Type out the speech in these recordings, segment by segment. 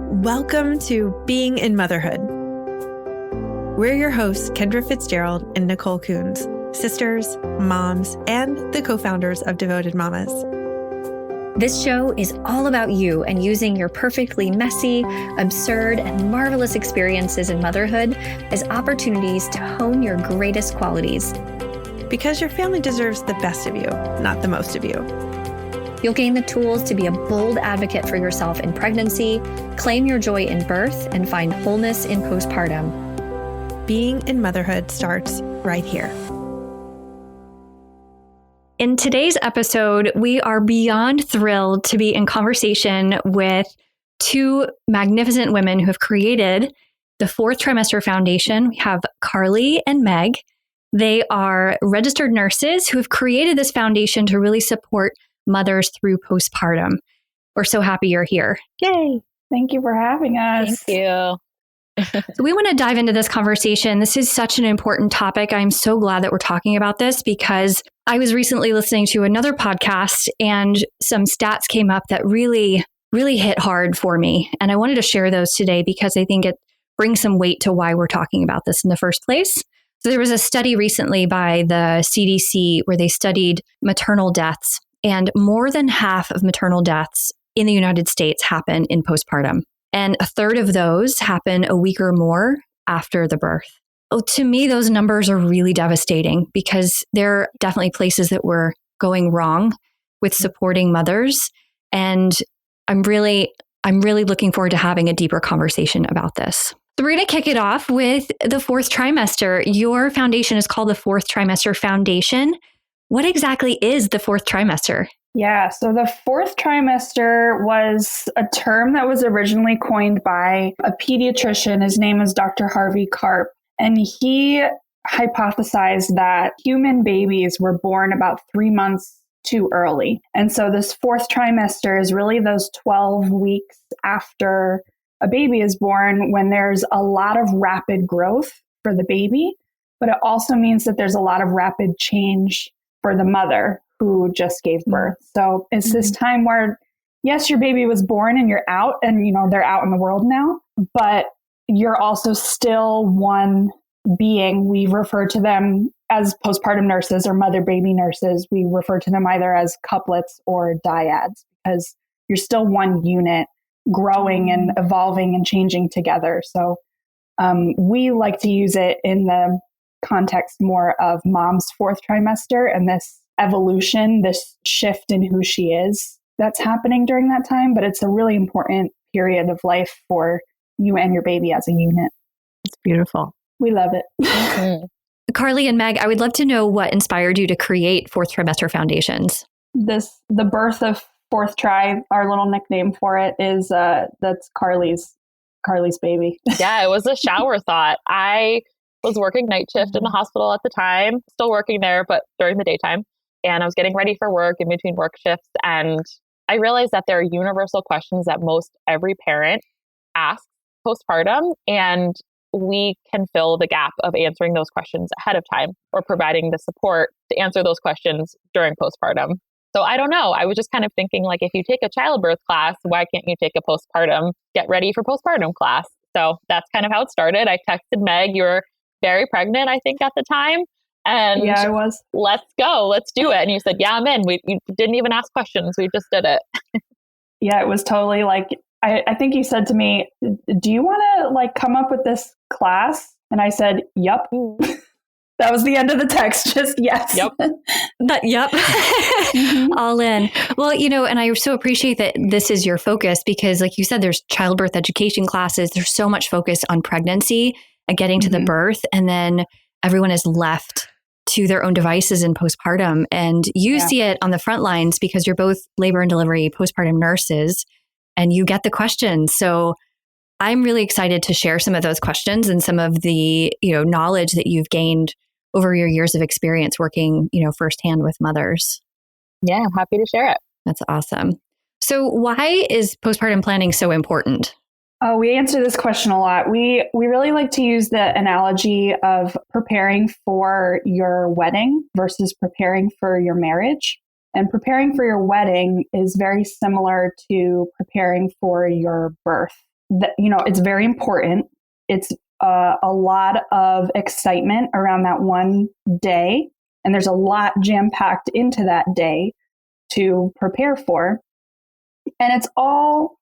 Welcome to Being in Motherhood. We're your hosts, Kendra Fitzgerald and Nicole Coons, sisters, moms, and the co-founders of Devoted Mamas. This show is all about you and using your perfectly messy, absurd, and marvelous experiences in motherhood as opportunities to hone your greatest qualities. Because your family deserves the best of you, not the most of you. You'll gain the tools to be a bold advocate for yourself in pregnancy, claim your joy in birth, and find wholeness in postpartum. Being in Motherhood starts right here. In today's episode, we are beyond thrilled to be in conversation with two magnificent women who have created the Fourth Trimester Foundation. We have Carly and Meg. They are registered nurses who have created this foundation to really support mothers through postpartum. We're so happy you're here. Yay. Thank you for having us. Thank you. So we want to dive into this conversation. This is such an important topic. I'm so glad that we're talking about this because I was recently listening to another podcast and some stats came up that really hit hard for me. And I wanted to share those today because I think it brings some weight to why we're talking about this in the first place. So there was a study recently by the CDC where they studied maternal deaths, and more than half of maternal deaths in the United States happen in postpartum. And a third of those happen a week or more after the birth. Oh, to me, those numbers are really devastating because there are definitely places that we're going wrong with supporting mothers. And I'm really looking forward to having a deeper conversation about this. So we're going to kick it off with the fourth trimester. Your foundation is called the Fourth Trimester Foundation. What exactly is the fourth trimester? Yeah, so the fourth trimester was a term that was originally coined by a pediatrician. His name is Dr. Harvey Karp, and he hypothesized that human babies were born about 3 months too early. And so this fourth trimester is really those 12 weeks after a baby is born when there's a lot of rapid growth for the baby, but it also means that there's a lot of rapid change for the mother who just gave birth. So it's this time where, yes, your baby was born and you're out and, they're out in the world now, but you're also still one being. We refer to them as postpartum nurses or mother baby nurses. We refer to them either as couplets or dyads because you're still one unit growing and evolving and changing together. So we like to use it in the context more of mom's fourth trimester and this evolution, this shift in who she is that's happening during that time. But it's a really important period of life for you and your baby as a unit. It's beautiful. We love it. Mm-hmm. Carly and Meg, I would love to know what inspired you to create Fourth Trimester Foundations. The birth of Fourth Tri, our little nickname for it is that's Carly's baby. Yeah, it was a shower thought. I was working night shift in the hospital at the time, still working there, but during the daytime. And I was getting ready for work in between work shifts. And I realized that there are universal questions that most every parent asks postpartum. And we can fill the gap of answering those questions ahead of time or providing the support to answer those questions during postpartum. So I don't know. I was just kind of thinking like, if you take a childbirth class, why can't you take a postpartum, get ready for postpartum class? So that's kind of how it started. I texted Meg, you were very pregnant, I think, at the time. And yeah, I was. Let's go. Let's do it. And you said, yeah, I'm in. You didn't even ask questions. We just did it. Yeah, it was totally like, I think you said to me, do you want to come up with this class? And I said, yep. That was the end of the text. Just yes. Yep. Yep. All in. Well, and I so appreciate that this is your focus because like you said, there's childbirth education classes. There's so much focus on pregnancy and getting to the birth. And then everyone is left to their own devices in postpartum. And you see it on the front lines because you're both labor and delivery postpartum nurses and you get the questions. So I'm really excited to share some of those questions and some of the, knowledge that you've gained over your years of experience working, firsthand with mothers. Yeah, I'm happy to share it. That's awesome. So why is postpartum planning so important? Oh, we answer this question a lot. We really like to use the analogy of preparing for your wedding versus preparing for your marriage. And preparing for your wedding is very similar to preparing for your birth. it's very important. It's a lot of excitement around that one day. And there's a lot jam-packed into that day to prepare for. And it all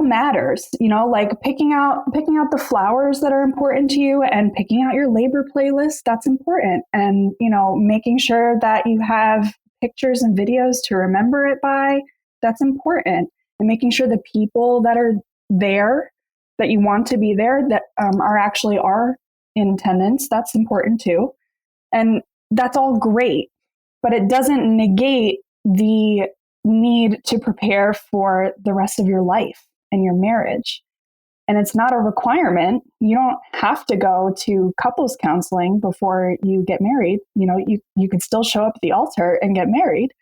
matters, like picking out the flowers that are important to you and picking out your labor playlist. That's important. And, making sure that you have pictures and videos to remember it by. That's important. And making sure the people that are there, that you want to be there, that are in attendance. That's important too. And that's all great, but it doesn't negate the need to prepare for the rest of your life and your marriage. And it's not a requirement. You don't have to go to couples counseling before you get married. You could still show up at the altar and get married,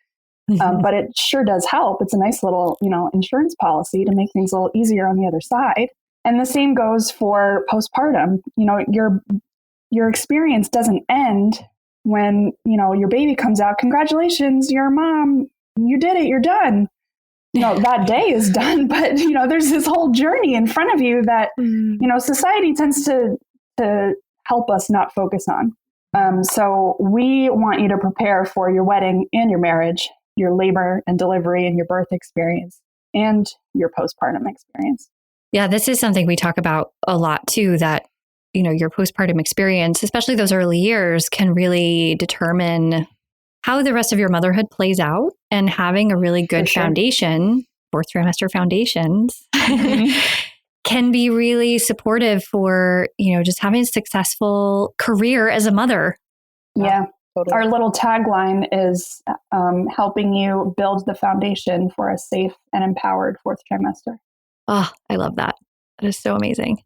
but it sure does help. It's a nice little, insurance policy to make things a little easier on the other side. And the same goes for postpartum. Your experience doesn't end when, your baby comes out. Congratulations, you're a mom. You did it. You're done. That day is done, but there's this whole journey in front of you that society tends to help us not focus on. So we want you to prepare for your wedding and your marriage, your labor and delivery and your birth experience, and your postpartum experience. Yeah, this is something we talk about a lot too, that your postpartum experience, especially those early years, can really determine how the rest of your motherhood plays out. And having a really good foundation, Fourth Trimester Foundations, can be really supportive for, just having a successful career as a mother. Yeah. Totally. Our little tagline is helping you build the foundation for a safe and empowered fourth trimester. Oh, I love that. That is so amazing.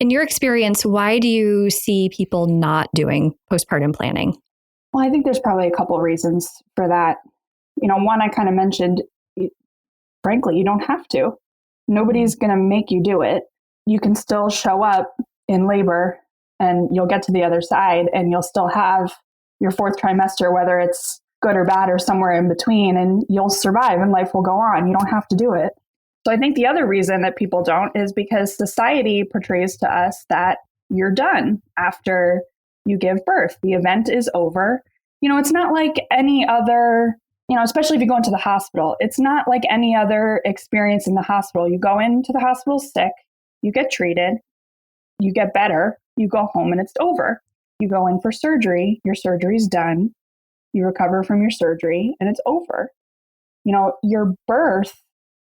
In your experience, why do you see people not doing postpartum planning? Well, I think there's probably a couple of reasons for that. One I kind of mentioned, frankly, you don't have to. Nobody's going to make you do it. You can still show up in labor and you'll get to the other side and you'll still have your fourth trimester, whether it's good or bad or somewhere in between, and you'll survive and life will go on. You don't have to do it. So I think the other reason that people don't is because society portrays to us that you're done after you give birth. The event is over. It's not like any other, especially if you go into the hospital, it's not like any other experience in the hospital. You go into the hospital sick, you get treated, you get better, you go home and it's over. You go in for surgery, your surgery's done, you recover from your surgery and it's over. Your birth,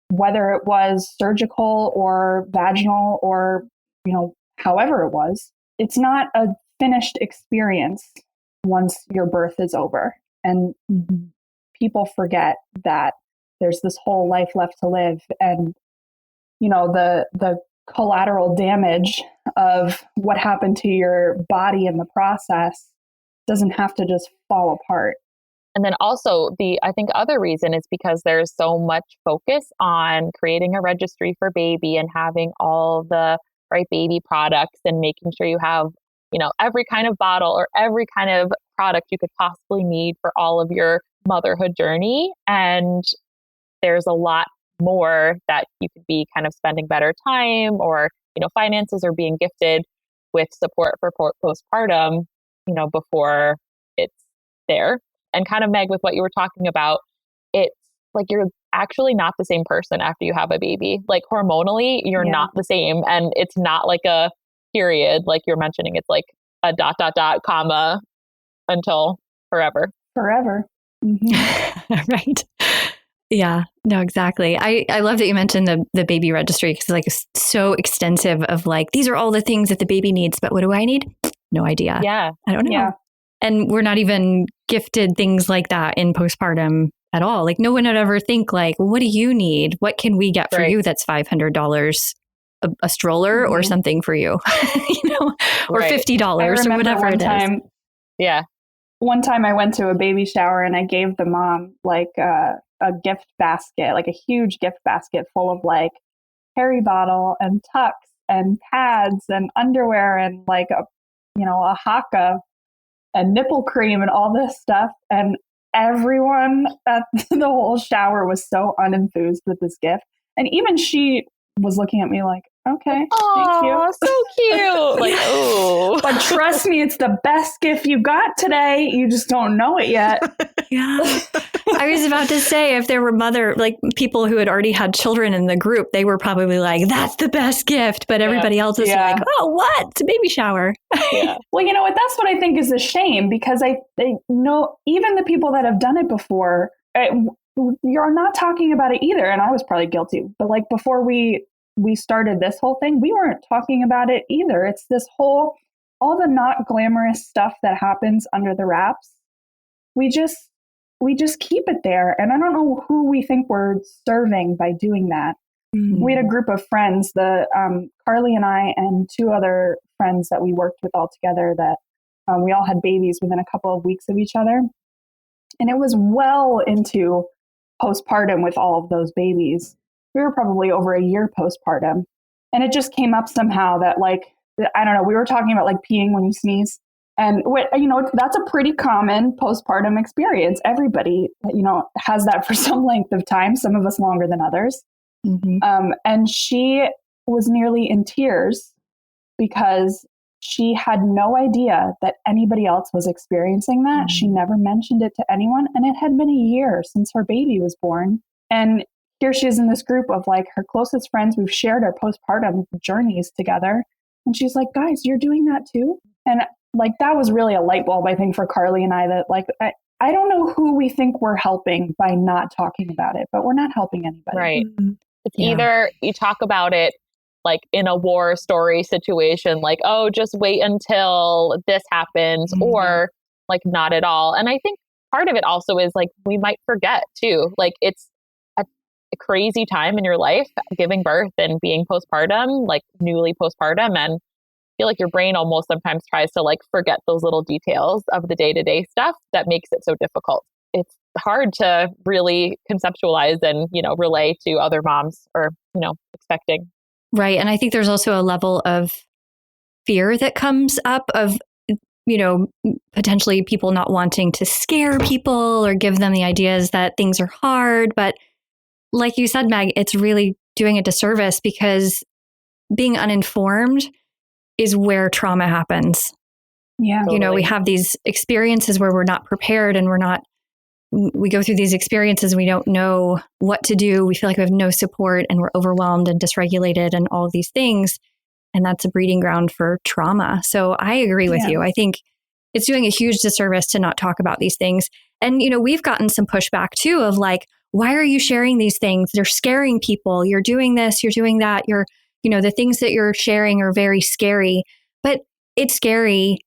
whether it was surgical or vaginal or, however it was, it's not a finished experience once your birth is over. And people forget that there's this whole life left to live. And, the collateral damage of what happened to your body in the process doesn't have to just fall apart. And then also I think other reason is because there's so much focus on creating a registry for baby and having all the right baby products and making sure you have, every kind of bottle or every kind of product you could possibly need for all of your motherhood journey. And there's a lot more that you could be kind of spending better time or, finances or being gifted with support for postpartum, before it's there. And kind of, Meg, with what you were talking about, it's like you're actually not the same person after you have a baby. Like hormonally, you're not the same. And it's not like a period, like you're mentioning. It's like a ... comma until forever. Forever. Mm-hmm. Right. Yeah, no, exactly. I love that you mentioned the baby registry because it's so extensive of these are all the things that the baby needs, but what do I need? No idea. Yeah. I don't know. Yeah. And we're not even gifted things like that in postpartum at all. No one would ever think what do you need? What can we get for you that's $500, a stroller or something for you, or $50 or whatever it is. Yeah. One time I went to a baby shower and I gave the mom a gift basket, a huge gift basket full of Harry bottle and tucks and pads and underwear and a haka and nipple cream and all this stuff. And everyone at the whole shower was so unenthused with this gift. And even she was looking at me like, okay, oh, thank you. So cute. Like, oh. But trust me, it's the best gift you got today. You just don't know it yet. Yeah. I was about to say, if there were people who had already had children in the group, they were probably like, that's the best gift. But everybody else is like, oh, what? It's a baby shower. Yeah. Well, you know what? That's what I think is a shame, because I know even the people that have done it before, you're not talking about it either. And I was probably guilty. But like before we started this whole thing, we weren't talking about it either. It's this all the not glamorous stuff that happens under the wraps. We just keep it there. And I don't know who we think we're serving by doing that. Mm-hmm. We had a group of friends, Carly and I and two other friends that we worked with all together, that we all had babies within a couple of weeks of each other. And it was well into postpartum with all of those babies. We were probably over a year postpartum. And it just came up somehow that, like, I don't know, we were talking about like peeing when you sneeze. And, that's a pretty common postpartum experience. Everybody, has that for some length of time, some of us longer than others. Mm-hmm. And she was nearly in tears because she had no idea that anybody else was experiencing that. Mm-hmm. She never mentioned it to anyone. And it had been a year since her baby was born. And here she is in this group of like her closest friends. We've shared our postpartum journeys together. And she's like, guys, you're doing that too? And like, that was really a light bulb, I think, for Carly and I, that like, I don't know who we think we're helping by not talking about it, but we're not helping anybody. Right. Mm-hmm. It's either you talk about it like in a war story situation, like, oh, just wait until this happens, mm-hmm. or like not at all. And I think part of it also is like, we might forget too. Like, it's a crazy time in your life, giving birth and being postpartum, like newly postpartum. And I feel like your brain almost sometimes tries to like forget those little details of the day-to-day stuff that makes it so difficult. It's hard to really conceptualize and, relay to other moms or, expecting. Right. And I think there's also a level of fear that comes up of, potentially people not wanting to scare people or give them the ideas that things are hard. But like you said, Meg, it's really doing a disservice, because being uninformed is where trauma happens. Yeah. Totally. We have these experiences where we're not prepared, and we go through these experiences, we don't know what to do. We feel like we have no support, and we're overwhelmed and dysregulated and all of these things. And that's a breeding ground for trauma. So I agree with you. I think it's doing a huge disservice to not talk about these things. And, we've gotten some pushback too of like, why are you sharing these things? They're scaring people. You're doing this, you're doing that. The things that you're sharing are very scary, but it's scary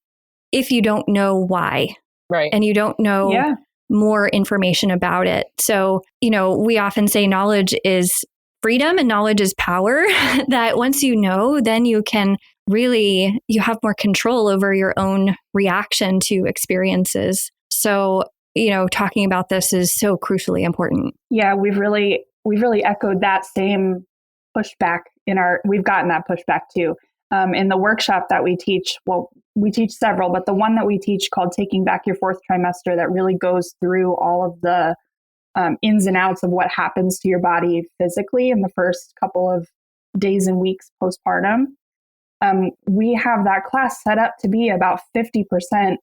if you don't know why. Right. And you don't know more information about it. So, we often say knowledge is freedom and knowledge is power, that once you know, then you have more control over your own reaction to experiences. So, talking about this is so crucially important. Yeah, we've really echoed that same pushback we've gotten that pushback too. In the workshop that we teach, we teach several, but the one that we teach called Taking Back Your Fourth Trimester, that really goes through all of the ins and outs of what happens to your body physically in the first couple of days and weeks postpartum. We have that class set up to be about 50%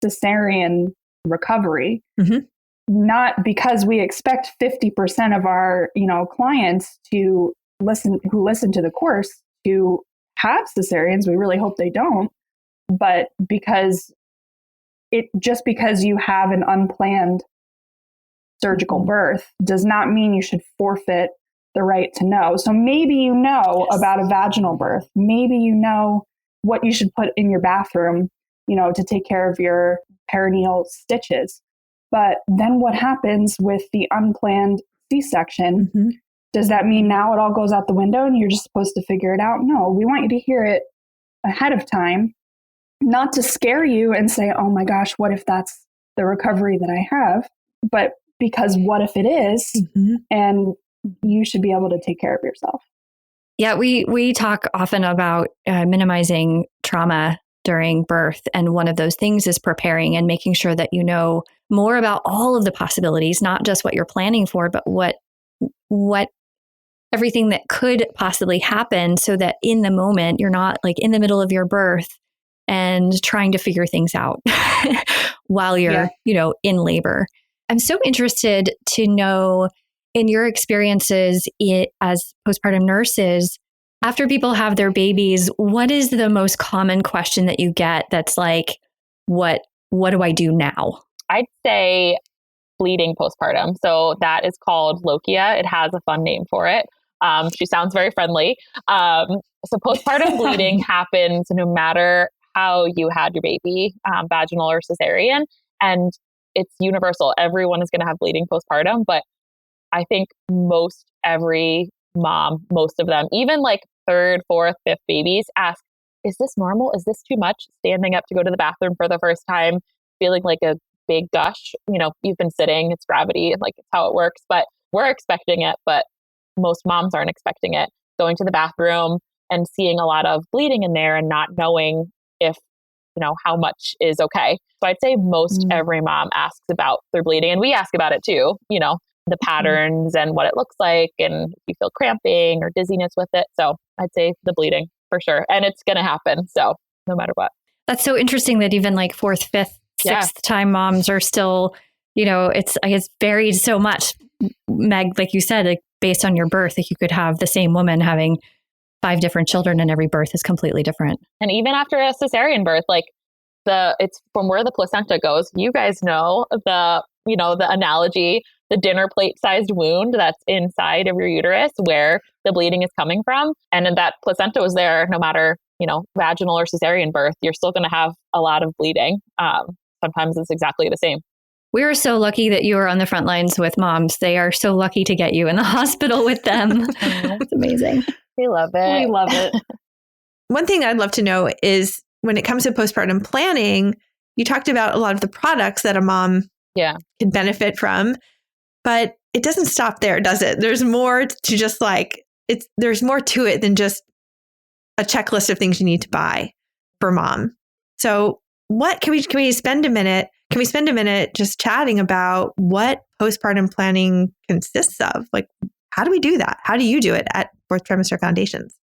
cesarean recovery, mm-hmm. not because we expect 50% of our, clients who listen to the course to have cesareans. We really hope they don't, but because you have an unplanned surgical birth does not mean you should forfeit the right to know. So maybe you know about a vaginal birth. Maybe you know what you should put in your bathroom, to take care of your perineal stitches. But then what happens with the unplanned C-section? Mm-hmm. Does that mean now it all goes out the window and you're just supposed to figure it out? No, we want you to hear it ahead of time, not to scare you and say, oh my gosh, what if that's the recovery that I have? But because what if it is? Mm-hmm. And you should be able to take care of yourself. Yeah, we talk often about minimizing trauma during birth. And one of those things is preparing and making sure that you know more about all of the possibilities, not just what you're planning for, but what everything that could possibly happen so that in the moment, you're not like in the middle of your birth and trying to figure things out while you're, in labor. I'm so interested to know in your experiences as postpartum nurses, after people have their babies, what is the most common question that you get that's like, what do I do now? I'd say bleeding postpartum. So that is called lochia. It has a fun name for it. She sounds very friendly. So postpartum bleeding happens no matter how you had your baby, vaginal or cesarean, and it's universal. Everyone is going to have bleeding postpartum, but I think most every mom, most of them, even like third, fourth, fifth babies ask, is this normal? Is this too much? Standing up to go to the bathroom for the first time, feeling like a big gush, you've been sitting, it's gravity, like it's how it works, but we're expecting it, but most moms aren't expecting it. Going to the bathroom and seeing a lot of bleeding in there and not knowing if, how much is okay. So I'd say most every mom asks about their bleeding, and we ask about it too, the patterns and what it looks like, and if you feel cramping or dizziness with it. So I'd say the bleeding for sure. And it's going to happen. So no matter what. That's so interesting that even like fourth, fifth, sixth time moms are still, it's varied so much. Meg, like you said, like based on your birth, like you could have the same woman having 5 different children and every birth is completely different. And even after a cesarean birth, like it's from where the placenta goes. You guys know the analogy, the dinner plate sized wound that's inside of your uterus where the bleeding is coming from. And then that placenta was there no matter, vaginal or cesarean birth, you're still going to have a lot of bleeding. Sometimes it's exactly the same. We are so lucky that you are on the front lines with moms. They are so lucky to get you in the hospital with them. It's amazing. We love it. We love it. One thing I'd love to know is when it comes to postpartum planning, you talked about a lot of the products that a mom can benefit from, but it doesn't stop there, does it? There's more to just there's more to it than just a checklist of things you need to buy for mom. So what can we spend a minute? Can we spend a minute just chatting about what postpartum planning consists of? Like, how do we do that? How do you do it at Fourth Trimester Foundations?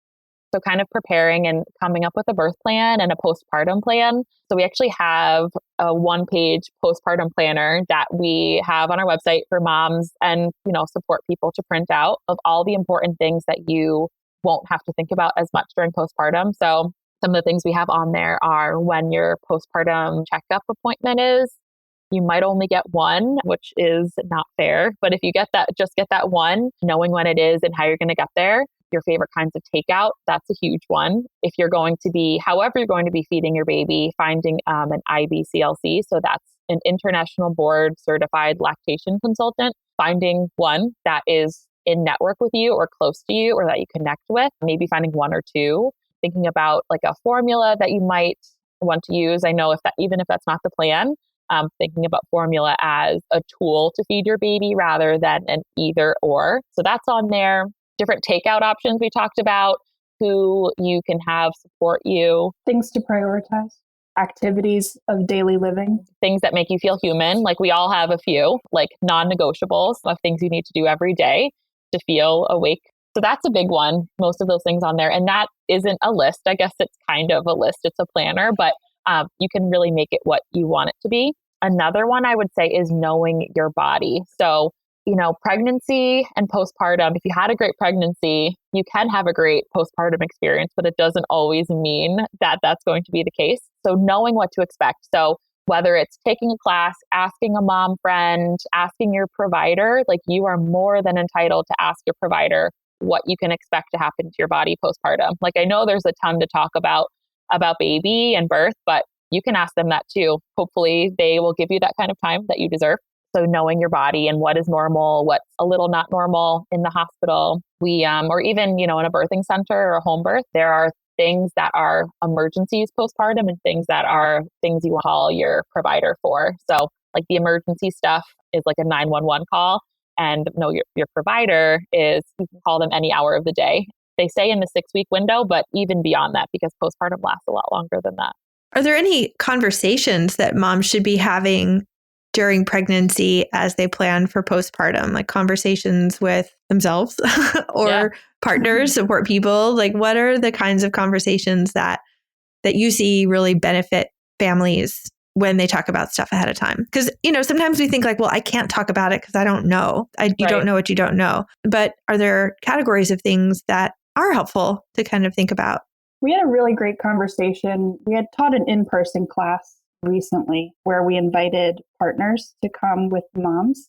So kind of preparing and coming up with a birth plan and a postpartum plan. So we actually have a 1-page postpartum planner that we have on our website for moms and, support people to print out of all the important things that you won't have to think about as much during postpartum. So some of the things we have on there are when your postpartum checkup appointment is. You might only get one, which is not fair. But if you just get that one, knowing when it is and how you're going to get there. Your favorite kinds of takeout, that's a huge one. If you're going to be, however you're going to be feeding your baby, finding an IBCLC, so that's an international board certified lactation consultant, finding one that is in network with you or close to you or that you connect with, maybe finding 1 or 2, thinking about like a formula that you might want to use. I know even if that's not the plan, thinking about formula as a tool to feed your baby rather than an either or. So that's on there. Different takeout options we talked about, who you can have support you. Things to prioritize. Activities of daily living. Things that make you feel human. Like we all have a few, like non-negotiables of things you need to do every day to feel awake. So that's a big one. Most of those things on there. And that isn't a list. I guess it's kind of a list. It's a planner, but you can really make it what you want it to be. Another one I would say is knowing your body. So pregnancy and postpartum, if you had a great pregnancy, you can have a great postpartum experience, but it doesn't always mean that that's going to be the case. So knowing what to expect. So whether it's taking a class, asking a mom friend, asking your provider, like you are more than entitled to ask your provider what you can expect to happen to your body postpartum. Like I know there's a ton to talk about baby and birth, but you can ask them that too. Hopefully they will give you that kind of time that you deserve. So knowing your body and what is normal, what's a little not normal in the hospital, or even, in a birthing center or a home birth, there are things that are emergencies postpartum and things that are things you call your provider for. So like the emergency stuff is like a 911 call, and your provider you can call them any hour of the day. They say in the 6-week window, but even beyond that, because postpartum lasts a lot longer than that. Are there any conversations that moms should be having during pregnancy as they plan for postpartum, like conversations with themselves or partners, support people? Like, what are the kinds of conversations that you see really benefit families when they talk about stuff ahead of time? Because, sometimes we think like, well, I can't talk about it because I don't know. You don't know what you don't know. But are there categories of things that are helpful to kind of think about? We had a really great conversation. We had taught an in-person class recently where we invited partners to come with moms.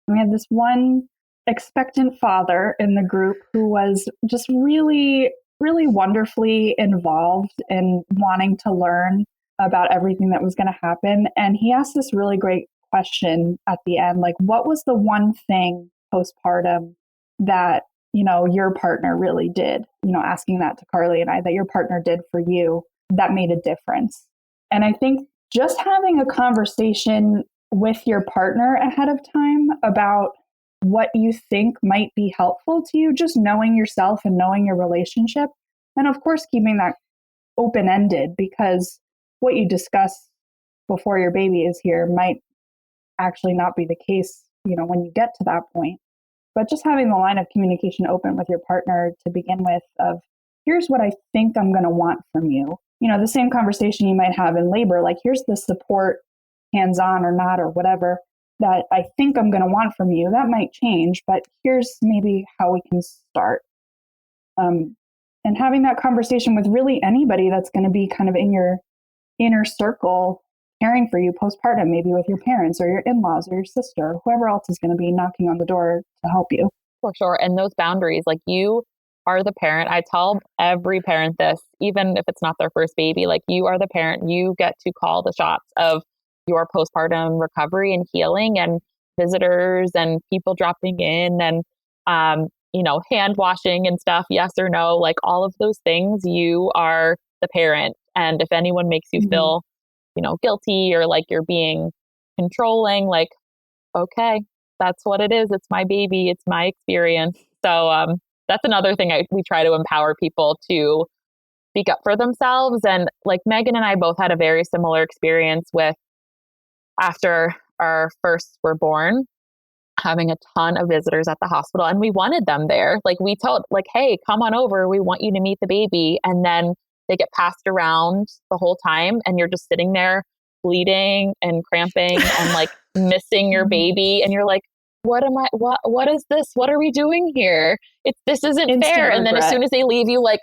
And we had this one expectant father in the group who was just really, really wonderfully involved in wanting to learn about everything that was going to happen. And he asked this really great question at the end, like, what was the one thing postpartum that, your partner really did, asking that to Carly and I, that your partner did for you that made a difference. And I think just having a conversation with your partner ahead of time about what you think might be helpful to you, just knowing yourself and knowing your relationship. And of course, keeping that open-ended, because what you discuss before your baby is here might actually not be the case, when you get to that point. But just having the line of communication open with your partner to begin with of, here's what I think I'm going to want from you. The same conversation you might have in labor, like, here's the support, hands-on or not, or whatever, that I think I'm going to want from you. That might change, but here's maybe how we can start. And having that conversation with really anybody that's going to be kind of in your inner circle, caring for you postpartum, maybe with your parents or your in-laws or your sister, or whoever else is going to be knocking on the door to help you. For sure. And those boundaries, like, you are the parent. I tell every parent this, even if it's not their first baby, like, you are the parent. You get to call the shots of your postpartum recovery and healing, and visitors and people dropping in and, hand washing and stuff. Yes or no, like, all of those things, you are the parent. And if anyone makes you feel, guilty or like you're being controlling, like, okay, that's what it is. It's my baby. It's my experience. So, that's another thing we try to empower people to speak up for themselves. And like Megan and I both had a very similar experience with, after our firsts were born, having a ton of visitors at the hospital, and we wanted them there. Like, we told, like, hey, come on over. We want you to meet the baby. And then they get passed around the whole time, and you're just sitting there bleeding and cramping and like missing your baby. And you're like, what is this? What are we doing here? This isn't Instant fair. regret. And then as soon as they leave, you like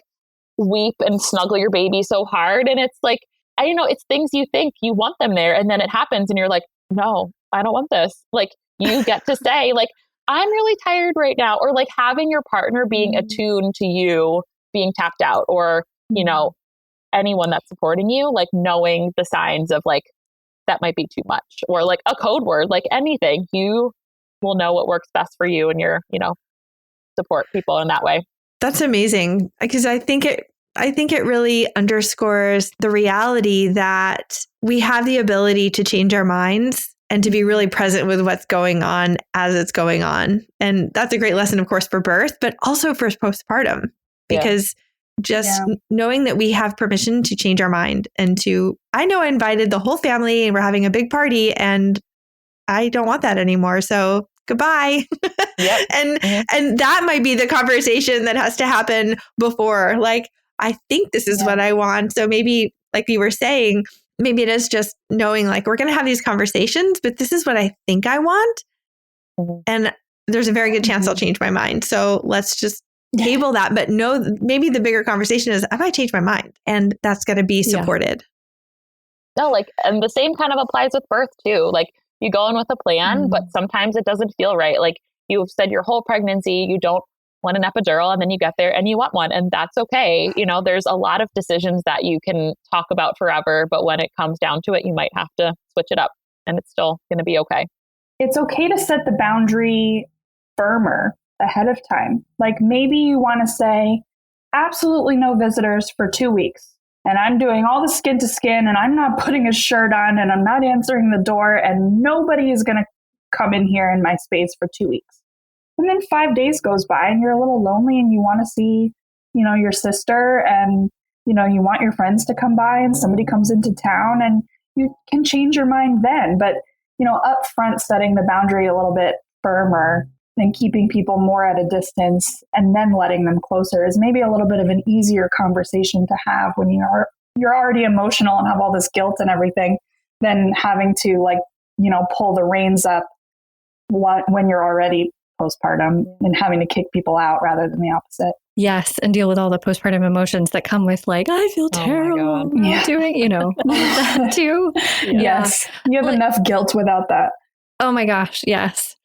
weep and snuggle your baby so hard. And it's like, it's things you think you want them there. And then it happens and you're like, no, I don't want this. Like, you get to say like, I'm really tired right now. Or like having your partner being attuned to you being tapped out, or, anyone that's supporting you, like knowing the signs of like, that might be too much, or like a code word, like anything, you will know what works best for you, and you're, support people in that way. That's amazing, because I think it really underscores the reality that we have the ability to change our minds and to be really present with what's going on as it's going on. And that's a great lesson, of course, for birth, but also for postpartum, because knowing that we have permission to change our mind and I know I invited the whole family and we're having a big party and I don't want that anymore. So goodbye. Yep. And that might be the conversation that has to happen before. Like, I think this is what I want. So maybe, like you were saying, maybe it is just knowing like, we're going to have these conversations, but this is what I think I want. And there's a very good chance I'll change my mind. So let's just table that. But no, maybe the bigger conversation is, I might change my mind, and that's going to be supported. No, like, and the same kind of applies with birth too. Like, you go in with a plan, but sometimes it doesn't feel right. Like, you've said your whole pregnancy, you don't want an epidural, and then you get there and you want one, and that's okay. There's a lot of decisions that you can talk about forever, but when it comes down to it, you might have to switch it up, and it's still going to be okay. It's okay to set the boundary firmer ahead of time. Like, maybe you want to say, absolutely no visitors for 2 weeks. And I'm doing all the skin to skin, and I'm not putting a shirt on, and I'm not answering the door, and nobody is going to come in here in my space for 2 weeks. And then 5 days goes by and you're a little lonely and you want to see, your sister, and, you want your friends to come by, and somebody comes into town, and you can change your mind then. But up front setting the boundary a little bit firmer than keeping people more at a distance and then letting them closer is maybe a little bit of an easier conversation to have when you're already emotional and have all this guilt and everything, than having to pull the reins up when you're already postpartum and having to kick people out rather than the opposite. Yes. And deal with all the postpartum emotions that come with I feel terrible doing, that too. Yes. You have enough guilt without that. Oh my gosh. Yes.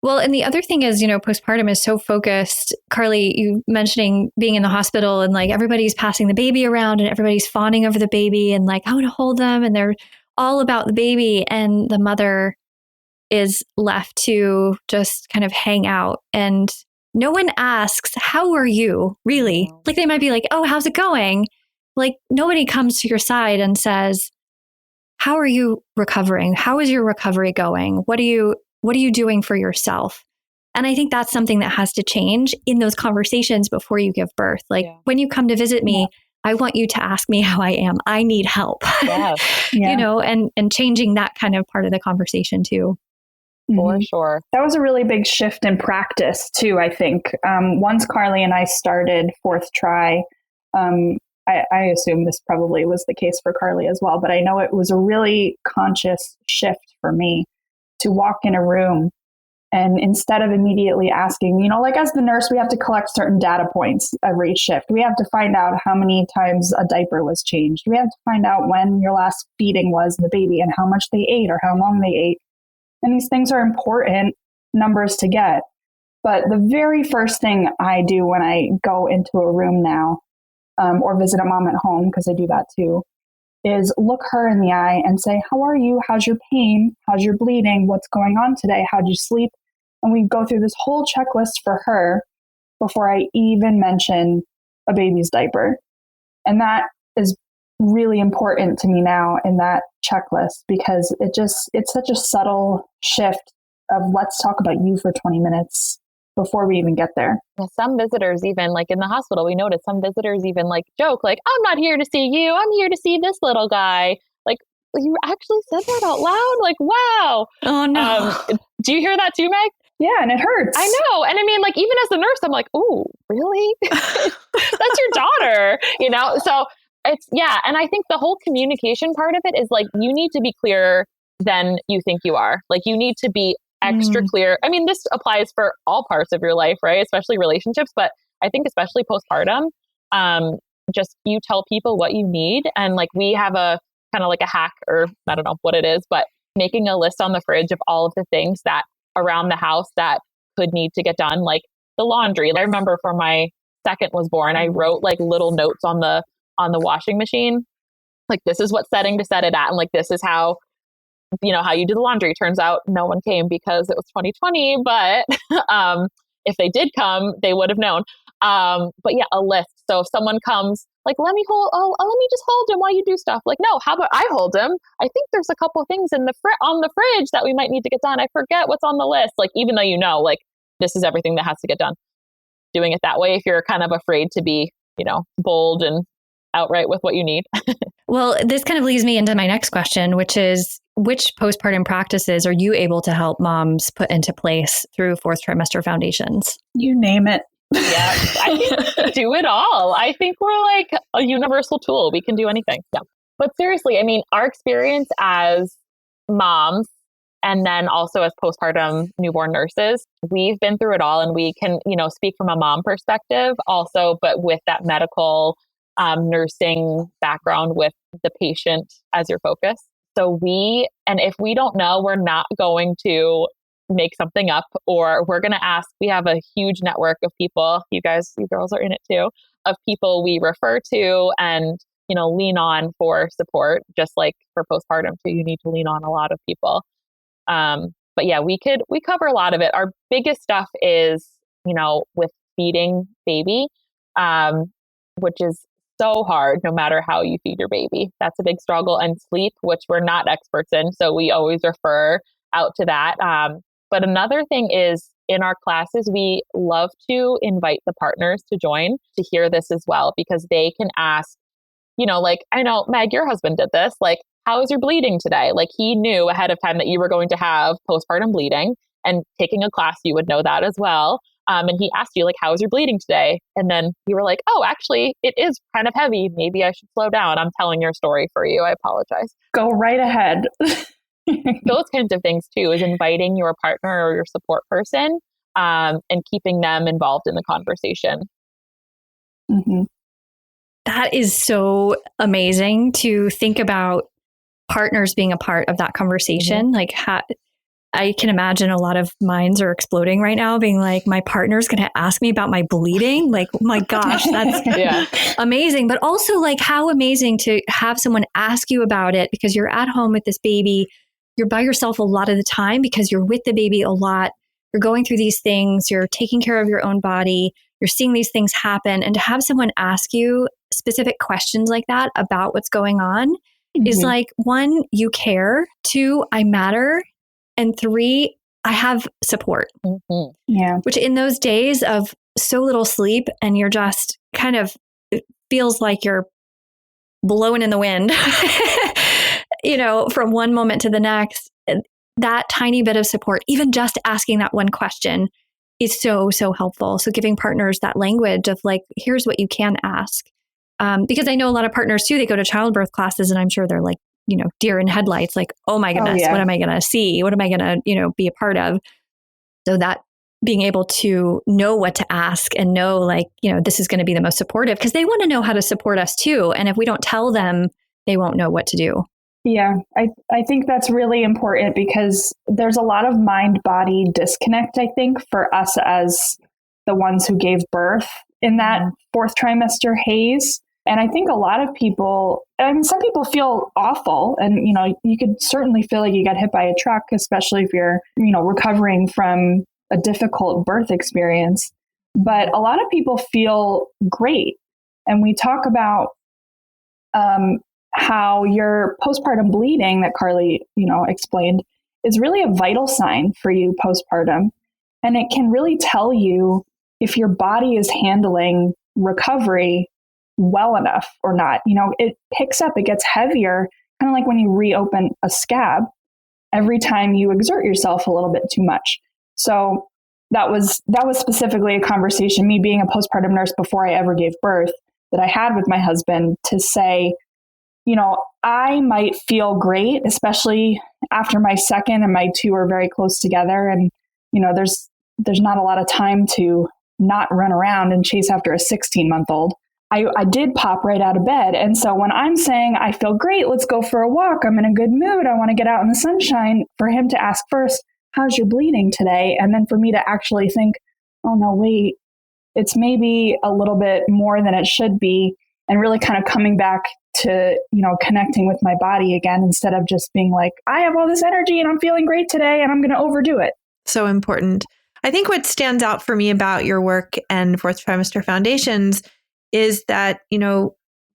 Well, and the other thing is, postpartum is so focused. Carly, you mentioning being in the hospital and everybody's passing the baby around and everybody's fawning over the baby and I want to hold them and they're all about the baby, and the mother is left to just kind of hang out, and no one asks, how are you really? They might be oh, how's it going? Nobody comes to your side and says, how are you recovering? How is your recovery going? What are you doing for yourself? And I think that's something that has to change in those conversations before you give birth. When you come to visit me, I want you to ask me how I am. I need help, and changing that kind of part of the conversation too. For sure. That was a really big shift in practice too, I think. Once Carly and I started Fourth Tri, I assume this probably was the case for Carly as well, but I know it was a really conscious shift for me to walk in a room and instead of immediately asking, as the nurse, we have to collect certain data points every shift. We have to find out how many times a diaper was changed. We have to find out when your last feeding was the baby and how much they ate or how long they ate. And these things are important numbers to get. But the very first thing I do when I go into a room now, or visit a mom at home, because I do that too, is look her in the eye and say, how are you? How's your pain? How's your bleeding? What's going on today? How'd you sleep? And we go through this whole checklist for her before I even mention a baby's diaper. And that is really important to me now in that checklist, because it's such a subtle shift of let's talk about you for 20 minutes before we even get there. Some visitors even in the hospital, we noticed some visitors even joke I'm not here to see you. I'm here to see this little guy. You actually said that out loud? Wow. Oh no. Do you hear that too, Meg? Yeah, and it hurts. I know. And I mean, even as a nurse, I'm oh, really? That's your daughter, So it's, and I think the whole communication part of it is you need to be clearer than you think you are. You need to be extra clear. I mean, this applies for all parts of your life, right? Especially relationships, but I think especially postpartum, just you tell people what you need. And we have a kind of a hack, or I don't know what it is, but making a list on the fridge of all of the things that around the house that could need to get done, like the laundry. I remember for my second was born, I wrote little notes on the washing machine. This is what setting to set it at. And this is how, how you do the laundry. Turns out no one came because it was 2020, but if they did come, they would have known. But yeah, a list. So if someone comes, let me just hold him while you do stuff. No, how about I hold him? I think there's a couple things in on the fridge that we might need to get done. I forget what's on the list. Even though this is everything that has to get done. Doing it that way, if you're kind of afraid to be, bold and outright with what you need. Well, this kind of leads me into my next question, which is, which postpartum practices are you able to help moms put into place through Fourth Trimester Foundations? You name it. Yeah, I can do it all. I think we're a universal tool. We can do anything. Yeah. But seriously, I mean, our experience as moms and then also as postpartum newborn nurses, we've been through it all, and we can, speak from a mom perspective also, but with that medical nursing background with the patient as your focus. So if we don't know, we're not going to make something up, or we're going to ask. We have a huge network of people. You girls are in it too, of people we refer to and, lean on for support. Just like for postpartum too, you need to lean on a lot of people. But yeah, we cover a lot of it. Our biggest stuff is, with feeding baby, which is so hard no matter how you feed your baby. That's a big struggle. And sleep, which we're not experts in. So we always refer out to that. But another thing is, in our classes, we love to invite the partners to join to hear this as well, because they can ask, I know, Meg, your husband did this. how is your bleeding today? Like he knew ahead of time that you were going to have postpartum bleeding, and taking a class, you would know that as well. And he asked you like, how is your bleeding today? And then you were like, oh, actually it is kind of heavy. Maybe I should slow down. I'm telling your story for you. I apologize. Go right ahead. Those kinds of things too, is inviting your partner or your support person, and keeping them involved in the conversation. Mm-hmm. That is so amazing to think about partners being a part of that conversation. Mm-hmm. Like I can imagine a lot of minds are exploding right now being like, my partner's going to ask me about my bleeding. Like, oh my gosh, that's amazing. But also like how amazing to have someone ask you about it, because you're at home with this baby. You're by yourself a lot of the time because you're with the baby a lot. You're going through these things. You're taking care of your own body. You're seeing these things happen. And to have someone ask you specific questions like that about what's going on is like, 1, you care. 2, I matter. And 3, I have support. Yeah. Which in those days of so little sleep and you're just kind of, it feels like you're blowing in the wind, from one moment to the next, that tiny bit of support, even just asking that one question is so, so helpful. So giving partners that language of like, here's what you can ask. Because I know a lot of partners too, they go to childbirth classes and I'm sure they're like, deer in headlights, like, oh my goodness, what am I going to see? What am I going to, be a part of? So that being able to know what to ask and know like, this is going to be the most supportive, because they want to know how to support us too. And if we don't tell them, they won't know what to do. Yeah, I think that's really important because there's a lot of mind-body disconnect, I think, for us as the ones who gave birth in that fourth trimester haze. And I think a lot of people, some people feel awful. And, you could certainly feel like you got hit by a truck, especially if you're, recovering from a difficult birth experience. But a lot of people feel great. And we talk about how your postpartum bleeding that Carly, explained is really a vital sign for you postpartum. And it can really tell you if your body is handling recovery well enough or not. It picks up, it gets heavier, kind of like when you reopen a scab every time you exert yourself a little bit too much. So that was specifically a conversation, me being a postpartum nurse before I ever gave birth, that I had with my husband to say, I might feel great, especially after my second, and my 2 are very close together. And, there's not a lot of time to not run around and chase after a 16-month-old. I did pop right out of bed. And so when I'm saying, I feel great, let's go for a walk, I'm in a good mood, I want to get out in the sunshine, for him to ask first, how's your bleeding today? And then for me to actually think, oh no, wait, it's maybe a little bit more than it should be. And really kind of coming back to, connecting with my body again, instead of just being like, I have all this energy and I'm feeling great today and I'm going to overdo it. So important. I think what stands out for me about your work and Fourth Trimester Foundations is that,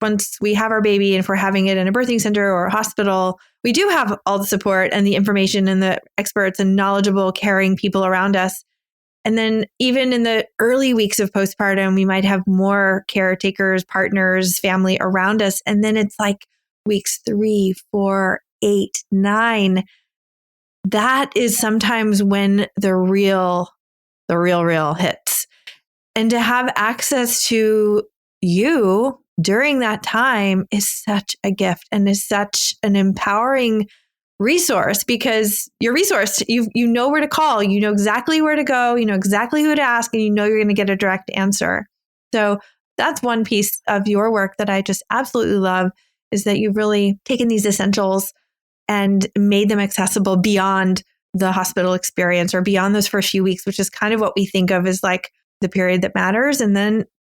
once we have our baby and if we're having it in a birthing center or a hospital, we do have all the support and the information and the experts and knowledgeable, caring people around us. And then even in the early weeks of postpartum, we might have more caretakers, partners, family around us. And then it's like weeks 3, 4, 8, 9. That is sometimes when the real hits. And to have access to you during that time is such a gift and is such an empowering resource, because you're resourced. You know where to call, you know exactly where to go, you know exactly who to ask, and you know you're going to get a direct answer. So that's one piece of your work that I just absolutely love, is that you've really taken these essentials and made them accessible beyond the hospital experience or beyond those first few weeks, which is kind of what we think of as like the period that matters.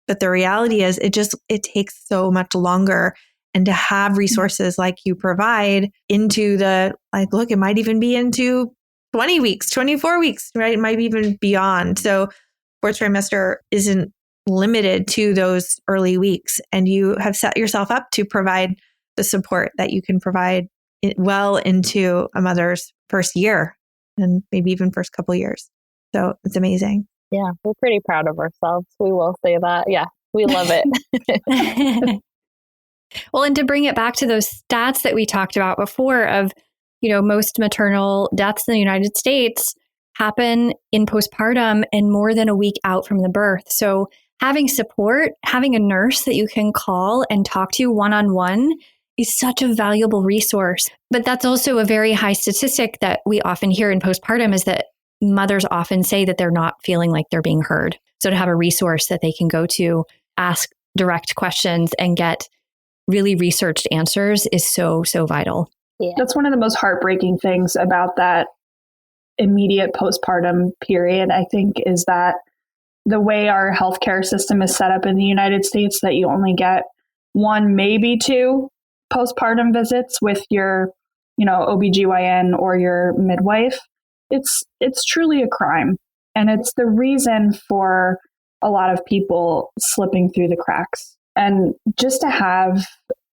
But the reality is it takes so much longer. And to have resources like you provide into look, it might even be into 20 weeks, 24 weeks, right? It might be even beyond. So fourth trimester isn't limited to those early weeks. And you have set yourself up to provide the support that you can provide well into a mother's first year and maybe even first couple years. So it's amazing. Yeah, we're pretty proud of ourselves. We will say that. Yeah, we love it. Well, and to bring it back to those stats that we talked about before of, most maternal deaths in the United States happen in postpartum and more than a week out from the birth. So having support, having a nurse that you can call and talk to one-on-one is such a valuable resource. But that's also a very high statistic that we often hear in postpartum is that mothers often say that they're not feeling like they're being heard. So to have a resource that they can go to, ask direct questions and get really researched answers is so, so vital. Yeah. That's one of the most heartbreaking things about that immediate postpartum period, I think, is that the way our healthcare system is set up in the United States, that you only get 1, maybe 2 postpartum visits with your, OBGYN or your midwife. It's truly a crime. And it's the reason for a lot of people slipping through the cracks. And just to have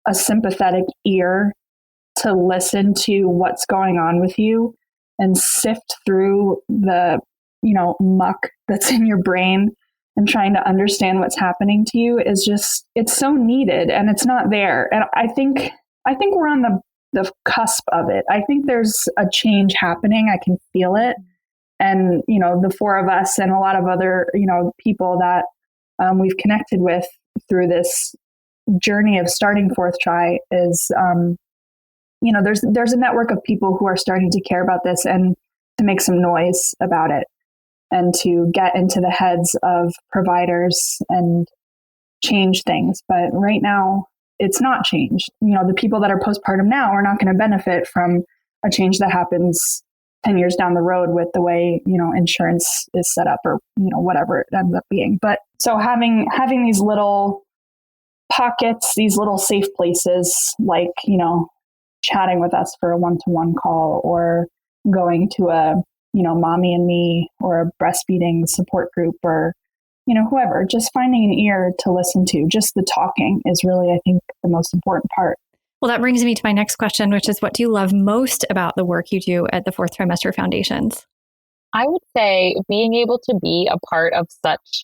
a sympathetic ear to listen to what's going on with you and sift through the, muck that's in your brain and trying to understand what's happening to you is just, it's so needed and it's not there. And I think we're on the cusp of it. I think there's a change happening. I can feel it. And, the 4 of us and a lot of other, people that we've connected with through this journey of starting Fourth Tri is, there's a network of people who are starting to care about this and to make some noise about it and to get into the heads of providers and change things. But right now, it's not changed. The people that are postpartum now are not going to benefit from a change that happens 10 years down the road with the way, insurance is set up or, whatever it ends up being. But so having these little pockets, these little safe places, like, chatting with us for a one-to-one call or going to a, mommy and me or a breastfeeding support group or, whoever, just finding an ear to listen to. Just the talking is really, I think, the most important part. Well, that brings me to my next question, which is what do you love most about the work you do at the Fourth Trimester Foundations? I would say being able to be a part of such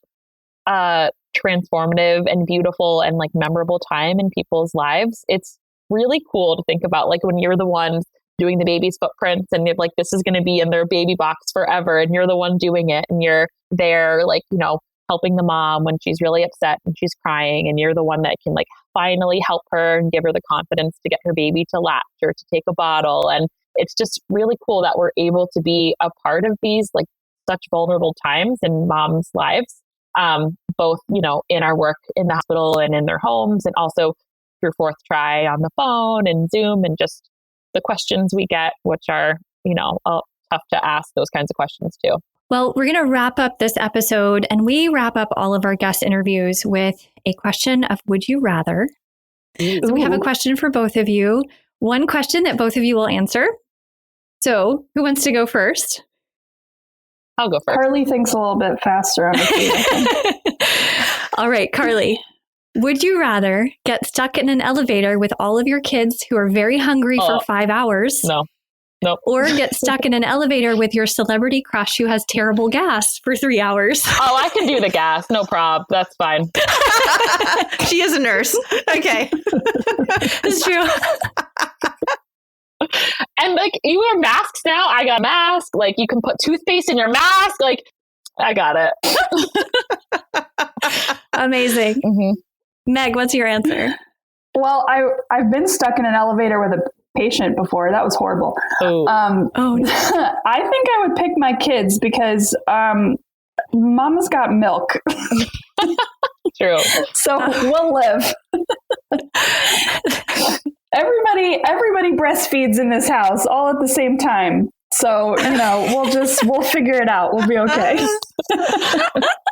a transformative and beautiful and memorable time in people's lives. It's really cool to think about when you're the ones doing the baby's footprints and you're this is going to be in their baby box forever. And you're the one doing it and you're there, helping the mom when she's really upset and she's crying. And you're the one that can finally help her and give her the confidence to get her baby to latch or to take a bottle. And it's just really cool that we're able to be a part of these such vulnerable times in moms' lives, both, in our work in the hospital and in their homes and also through Fourth Tri on the phone and Zoom and just the questions we get, which are, tough to ask those kinds of questions too. Well, we're going to wrap up this episode and we wrap up all of our guest interviews with a question of would you rather? So we have a question for both of you. One question that both of you will answer. So who wants to go first? I'll go first. Carly thinks a little bit faster on the feet. All right, Carly. Would you rather get stuck in an elevator with all of your kids who are very hungry for 5 hours? No. Nope. Or get stuck in an elevator with your celebrity crush who has terrible gas for 3 hours? Oh, I can do the gas. No problem. That's fine. She is a nurse. Okay. It's true. And you wear masks now. I got a mask. You can put toothpaste in your mask. I got it. Amazing. Mm-hmm. Meg, what's your answer? Well, I've been stuck in an elevator with a patient before. That was horrible. No. I think I would pick my kids because mama's got milk. True. So we'll live. Everybody breastfeeds in this house all at the same time. So, we'll figure it out. We'll be okay.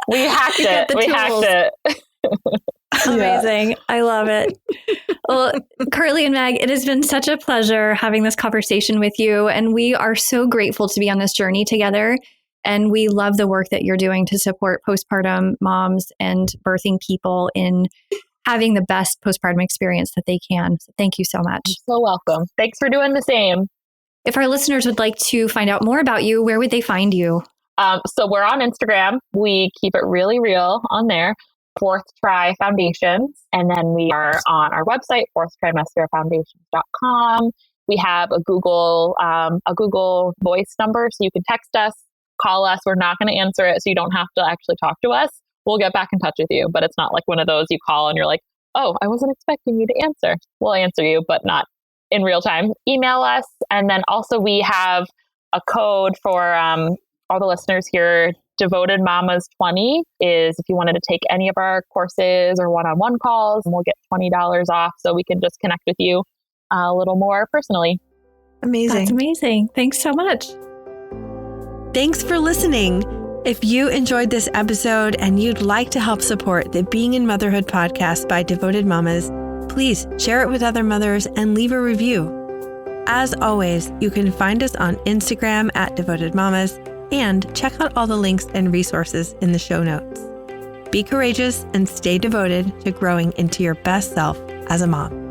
We hacked it. Amazing. Yeah. I love it. Well, Carly and Meg, it has been such a pleasure having this conversation with you. And we are so grateful to be on this journey together. And we love the work that you're doing to support postpartum moms and birthing people in having the best postpartum experience that they can. So thank you so much. You're so welcome. Thanks for doing the same. If our listeners would like to find out more about you, where would they find you? So we're on Instagram. We keep it really real on there. Fourth Tri Foundations. And then we are on our website, fourthtrimesterfoundations.com. We have a Google voice number, so you can text us, call us. We're not going to answer it, so you don't have to actually talk to us. We'll get back in touch with you, but it's not like one of those you call and you're like, oh, I wasn't expecting you to answer. We'll answer you, but not in real time. Email us. And then also we have a code for all the listeners here. Devoted Mamas 20 is if you wanted to take any of our courses or one-on-one calls, and we'll get $20 off, so we can just connect with you a little more personally. Amazing. That's amazing. Thanks so much. Thanks for listening. If you enjoyed this episode and you'd like to help support the Being in Motherhood podcast by Devoted Mamas, please share it with other mothers and leave a review. As always, you can find us on Instagram at Devoted Mamas and check out all the links and resources in the show notes. Be courageous and stay devoted to growing into your best self as a mom.